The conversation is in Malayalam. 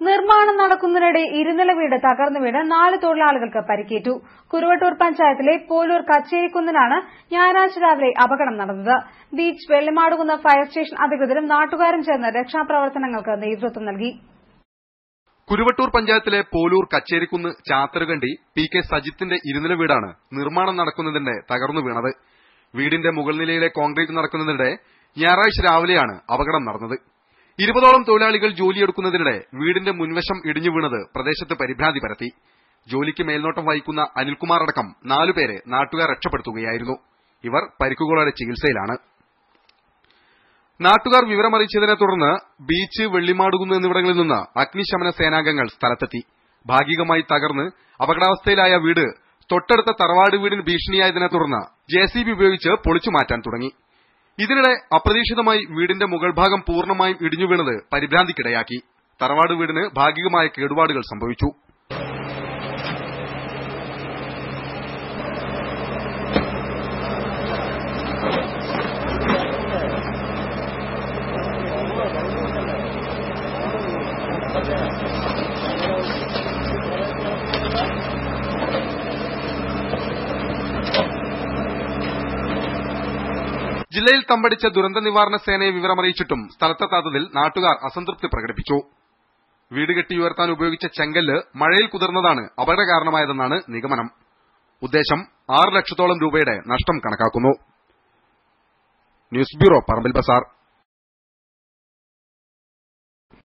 നിർമ്മാണം നടക്കുന്നതിനിടെ ഇരുനില വീട് തകർന്നു വീണ് 4 തൊഴിലാളികൾക്ക് പരിക്കേറ്റു. കുരുവട്ടൂർ പഞ്ചായത്തിലെ പോലൂർ കച്ചേരിക്കുന്നിലാണ് ഞായറാഴ്ച രാവിലെ അപകടം നടന്നത്. ബീച്ച് വെള്ളിമാടുകുന്ന് ഫയർ സ്റ്റേഷൻ അധികൃതരും നാട്ടുകാരും ചേർന്ന് രക്ഷാപ്രവർത്തനങ്ങൾക്ക് നേതൃത്വം നൽകി. കുരുവട്ടൂർ പഞ്ചായത്തിലെ പോലൂർ കച്ചേരിക്കുന്ന് ചാത്തരുകണ്ടി പി.കെ. സജിത്തിന്റെ ഇരുനില വീടാണ് നിർമ്മാണം നടക്കുന്നതിനിടെ തകർന്നു വീണത്. വീടിന്റെ മുകൾ നിലയിലെ കോൺക്രീറ്റ് നടക്കുന്നതിനിടെ ഞായറാഴ്ച രാവിലെയാണ് അപകടം നടന്നത്. 20ഓളം തൊഴിലാളികൾ ജോലിയെടുക്കുന്നതിനിടെ വീടിന്റെ മുൻവശം ഇടിഞ്ഞു വീണത് പ്രദേശത്ത് പരിഭ്രാന്തി പരത്തി. ജോലിക്ക് മേൽനോട്ടം വഹിക്കുന്ന അനിൽകുമാർ അടക്കം 4 പേരെ നാട്ടുകാർ രക്ഷപ്പെടുത്തുകയായിരുന്നു. ഇവർ പരിക്കുകളോടെ ചികിത്സയിലാണ്. നാട്ടുകാർ വിവരമറിയിച്ചതിനെ തുടർന്ന് ബീച്ച്, വെള്ളിമാടുകുന്ന് എന്നിവിടങ്ങളിൽ നിന്ന് അഗ്നിശമന സേനാംഗങ്ങൾ സ്ഥലത്തെത്തി. ഭാഗികമായി തകർന്ന് അപകടാവസ്ഥയിലായ വീട് തൊട്ടടുത്ത തറവാട് വീടിന് ഭീഷണിയായതിനെ തുടർന്ന് JCB ഉപയോഗിച്ച് പൊളിച്ചു മാറ്റാൻ തുടങ്ങി. ഇതിനിടെ അപ്രതീക്ഷിതമായി വീടിന്റെ മുകൾ ഭാഗം പൂർണ്ണമായും ഇടിഞ്ഞു വീണത് പരിഭ്രാന്തിക്കിടയാക്കി. തറവാട് വീടിന് ഭാഗികമായ കേടുപാടുകൾ സംഭവിച്ചു. ജില്ലയിൽ തമ്പടിച്ച ദുരന്ത നിവാരണ സേനയെ വിവരമറിയിച്ചിട്ടും സ്ഥലത്തെത്താത്തതിൽ നാട്ടുകാർ അസംതൃപ്തി പ്രകടിപ്പിച്ചു. വീട് കെട്ടിയുയർത്താൻ ഉപയോഗിച്ച ചെങ്കല്ല് മഴയിൽ കുതിർന്നതാണ് അപകട കാരണമായതെന്നാണ് നിഗമനം. ഉദ്ദേശം 6 ലക്ഷത്തോളം രൂപയുടെ നഷ്ടം കണക്കാക്കുന്നു. ന്യൂസ് ബ്യൂറോ, പറമ്പിൽ ബസാർ.